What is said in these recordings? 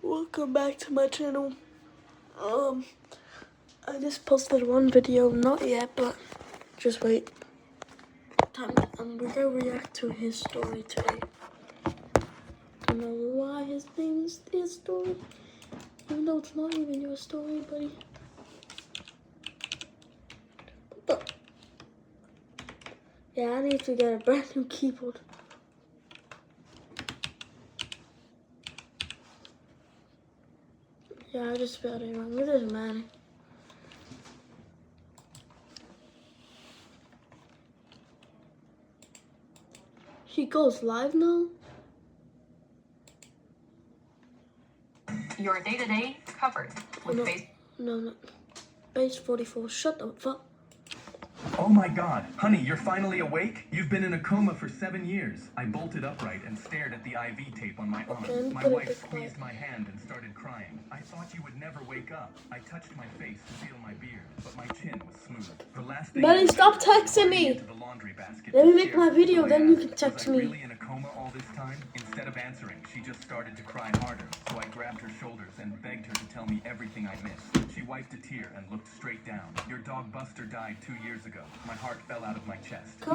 Welcome back to my channel. I just posted one video, not yet, but just wait. We're gonna react to his story today. Don't know why his name is his story, even though it's not even your story, buddy. What the? Yeah, I need to get a brand new keyboard. Yeah, I just spelled it wrong. It doesn't matter. He goes live now? Your day-to-day covered with face. No. Base 44. Shut the fuck. Oh my god, honey, you're finally awake? You've been in a coma for 7 years. I bolted upright and stared at the IV tape on my arm. Okay, My wife squeezed my hand and started crying. I thought you would never wake up. I touched my face to feel my beard, but my chin was smooth. The last thing Buddy, stop texting me. Let me make my video, then you can text me. Really in a coma all this time? Instead of answering, she just started to cry harder. So I grabbed her shoulders and begged her to tell me everything I missed. She wiped a tear and looked straight down. Your dog Buster died 2 years ago. My heart fell out of my chest.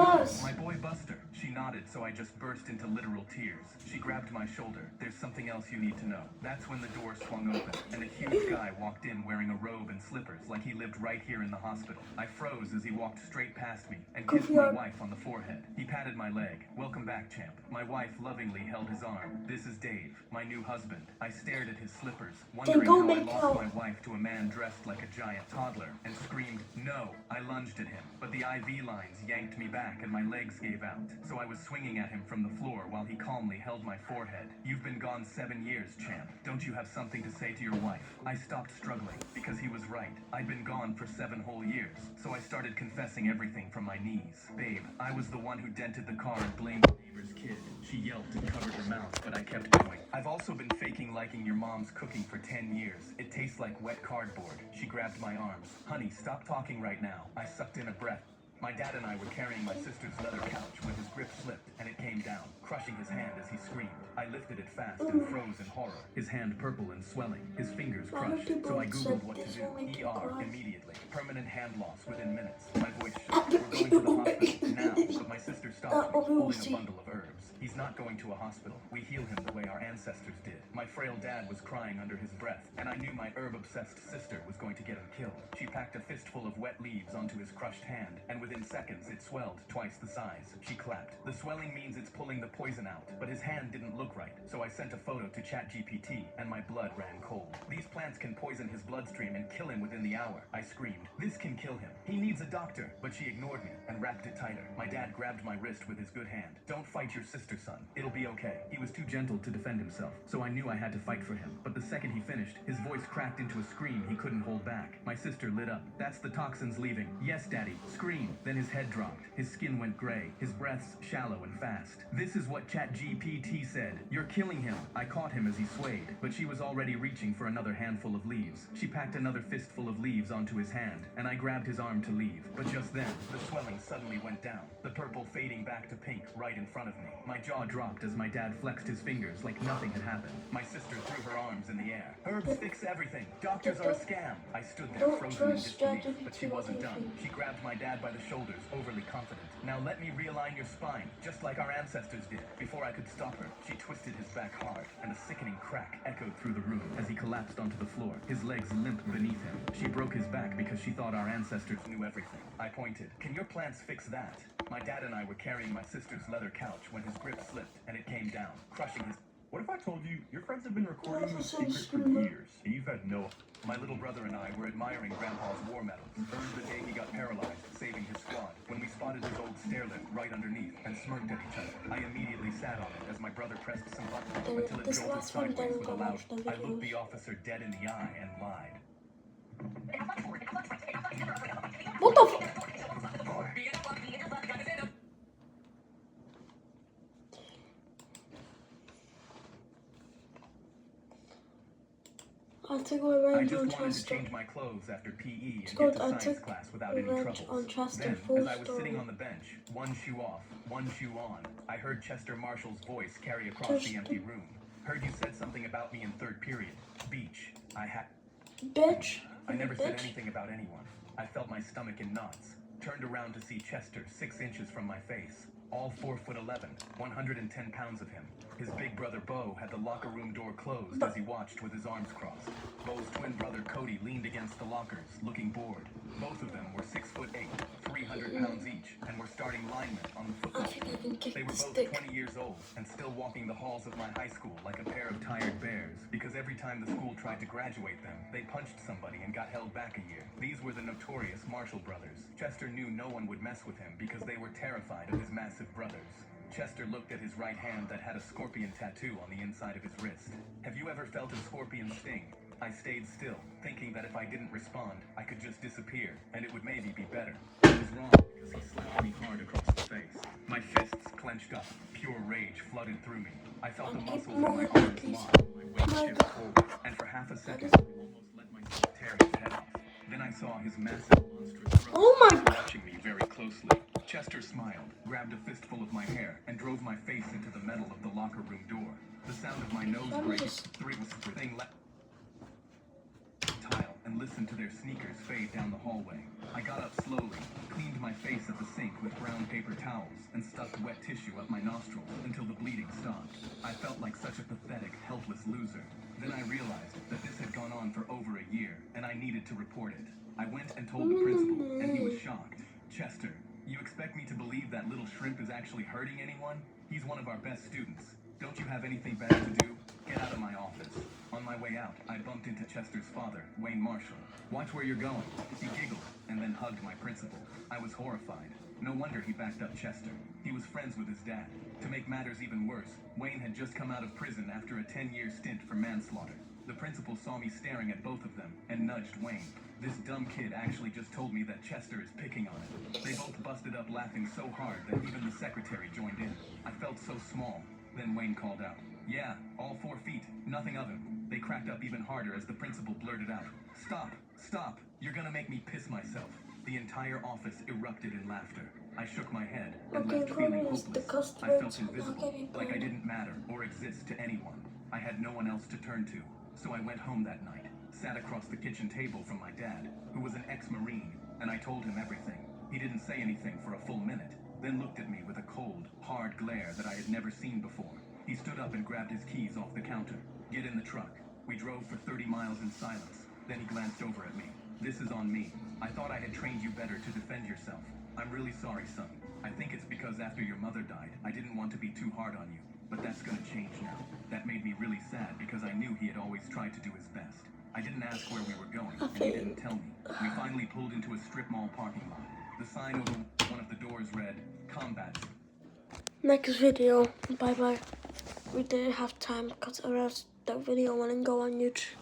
My boy Buster. She nodded, so I just burst into literal tears. She grabbed my shoulder. There's something else you need to know. That's when the door swung open, and a huge guy walked in wearing a robe and slippers like he lived right here in the hospital. I froze as he walked straight past me and kissed my wife on the forehead. He patted my leg. Welcome back, champ. My wife lovingly held his arm. This is Dave, my new husband. I stared at his slippers, wondering how I lost my wife to a man dressed like a giant toddler, and screamed, no. I lunged at him, but the IV lines yanked me back and my legs gave out. So I was swinging at him from the floor while he calmly held my forehead. You've been gone 7 years, champ. Don't you have something to say to your wife? I stopped struggling, because he was right. I'd been gone for 7 whole years, so I started confessing everything from my knees. Babe, I was the one who dented the car and blamed the neighbor's kid. She yelped and covered her mouth, but I kept going. I've also been faking liking your mom's cooking for 10 years. It tastes like wet cardboard. She grabbed my arms. Honey, stop talking right now. I sucked in a breath. My dad and I were carrying my sister's leather couch when his grip slipped and it came down, crushing his hand as he screamed. I lifted it fast and froze in horror, his hand purple and swelling, his fingers crushed. So I googled what to do. ER immediately. Permanent hand loss within minutes. My voice shook. We're going to the hospital now, but my sister stopped me, holding a bundle of herbs. He's not going to a hospital. We heal him the way our ancestors did. My frail dad was crying under his breath, and I knew my herb-obsessed sister was going to get him killed. She packed a fistful of wet leaves onto his crushed hand, and within seconds it swelled twice the size. She clapped. The swelling means it's pulling the poison out, but his hand didn't look right, so I sent a photo to ChatGPT, and my blood ran cold. These plants can poison his bloodstream and kill him within the hour. I screamed. This can kill him. He needs a doctor, but she ignored me and wrapped it tighter. My dad grabbed my wrist with his good hand. Don't fight your sister, son. It'll be okay. He was too gentle to defend himself, so I knew I had to fight for him. But the second he finished, his voice cracked into a scream he couldn't hold back. My sister lit up. That's the toxins leaving. Yes, Daddy. Scream. Then his head dropped. His skin went gray. His breaths shallow and fast. This is what ChatGPT said. You're killing him. I caught him as he swayed, but she was already reaching for another handful of leaves. She packed another fistful of leaves onto his hand, and I grabbed his arm to leave. But just then, the swelling suddenly went down, the purple fading back to pink right in front of me. My jaw dropped as my dad flexed his fingers like nothing had happened. My sister threw her arms in the air. Herbs fix everything. Doctors are a scam. I stood there frozen in disbelief, but she wasn't done. She grabbed my dad by the shoulders, overly confident. Now let me realign your spine, just like our ancestors did. Before I could stop her, she twisted his back hard, and a sickening crack echoed through the room as he collapsed onto the floor, his legs limp beneath him. She broke his back because she thought our ancestors knew everything. I pointed. Can your plants fix that? My dad and I were carrying my sister's leather couch when his grip slipped, and it came down, crushing his... What if I told you your friends have been recording you secrets for years, and you've had no... My little brother and I were admiring Grandpa's war medals, earned the day he got paralyzed, saving his squad, when we spotted his old stair lift right underneath and smirked at each other. I immediately sat on it as my brother pressed some buttons until it jolted sideways with a loud... I looked the officer dead in the eye and lied. What the fuck? I took revenge on wanted to Chester. change my clothes after PE and get to science class without any troubles. Then, as I was sitting on the bench, one shoe off, one shoe on, I heard Chester Marshall's voice carry across the empty room. Heard you said something about me in third period. Beach. Bitch. I never said Bitch. anything about anyone. I felt my stomach in knots. Turned around to see Chester 6 inches from my face. All 4'11", 110 pounds of him. His big brother Bo had the locker room door closed as he watched with his arms crossed. Bo's twin brother Cody leaned against the lockers, looking bored. Both of them were 6'8", 300 pounds each, and were starting linemen on the I football think I team. can kick They the were both stick. 20 years old and still walking the halls of my high school like a pair of tired bears, because every time the school tried to graduate them, they punched somebody and got held back a year. These were the notorious Marshall brothers. Chester knew no one would mess with him because they were terrified of his massive brothers. Chester looked at his right hand that had a scorpion tattoo on the inside of his wrist. Have you ever felt a scorpion sting? I stayed still, thinking that if I didn't respond, I could just disappear, and it would maybe be better. It was wrong, because he slapped me hard across the face. My fists clenched up. Pure rage flooded through me. I felt the muscles in my arms lock, my weight shift forward, and for half a second, I almost let myself tear his head off. Then I saw his massive, monstrous throat Oh my God. watching me very closely. Chester smiled, grabbed a fistful of my hair, and drove my face into the metal of the locker room door. The sound of my nose breaking through was the thing tile and listened to their sneakers fade down the hallway. I got up slowly, cleaned my face at the sink with brown paper towels, and stuck wet tissue up my nostrils until the bleeding stopped. I felt like such a pathetic, helpless loser. Then I realized that this had gone on for over a year, and I needed to report it. I went and told the principal, and he was shocked. Chester, you expect me to believe that little shrimp is actually hurting anyone? He's one of our best students. Don't you have anything better to do? Get out of my office. On my way out, I bumped into Chester's father, Wayne Marshall. Watch where you're going. He giggled and then hugged my principal. I was horrified. No wonder he backed up Chester. He was friends with his dad. To make matters even worse, Wayne had just come out of prison after a 10-year stint for manslaughter. The principal saw me staring at both of them and nudged Wayne. This dumb kid actually just told me that Chester is picking on him. They both busted up laughing so hard that even the secretary joined in. I felt so small. Then Wayne called out, "Yeah, all 4 feet, nothing of him." They cracked up even harder as the principal blurted out, "Stop, stop, you're gonna make me piss myself." The entire office erupted in laughter. I shook my head and Okay, left feeling Chloe is the hopeless. I customer. felt invisible, like I didn't matter or exist to anyone. I had no one else to turn to, so I went home that night, sat across the kitchen table from my dad, who was an ex-Marine, and I told him everything. He didn't say anything for a full minute, then looked at me with a cold, hard glare that I had never seen before. He stood up and grabbed his keys off the counter. "Get in the truck." We drove for 30 miles in silence. Then he glanced over at me. "This is on me. I thought I had trained you better to defend yourself. I'm really sorry, son. I think it's because after your mother died, I didn't want to be too hard on you. But that's gonna change now." That made me really sad because I knew he had always tried to do his best. I didn't ask where we were going, and he didn't tell me. We finally pulled into a strip mall parking lot. The sign over one of the doors read, "Combat." Next video. Bye bye. We didn't have time because or else that video wouldn't go on YouTube.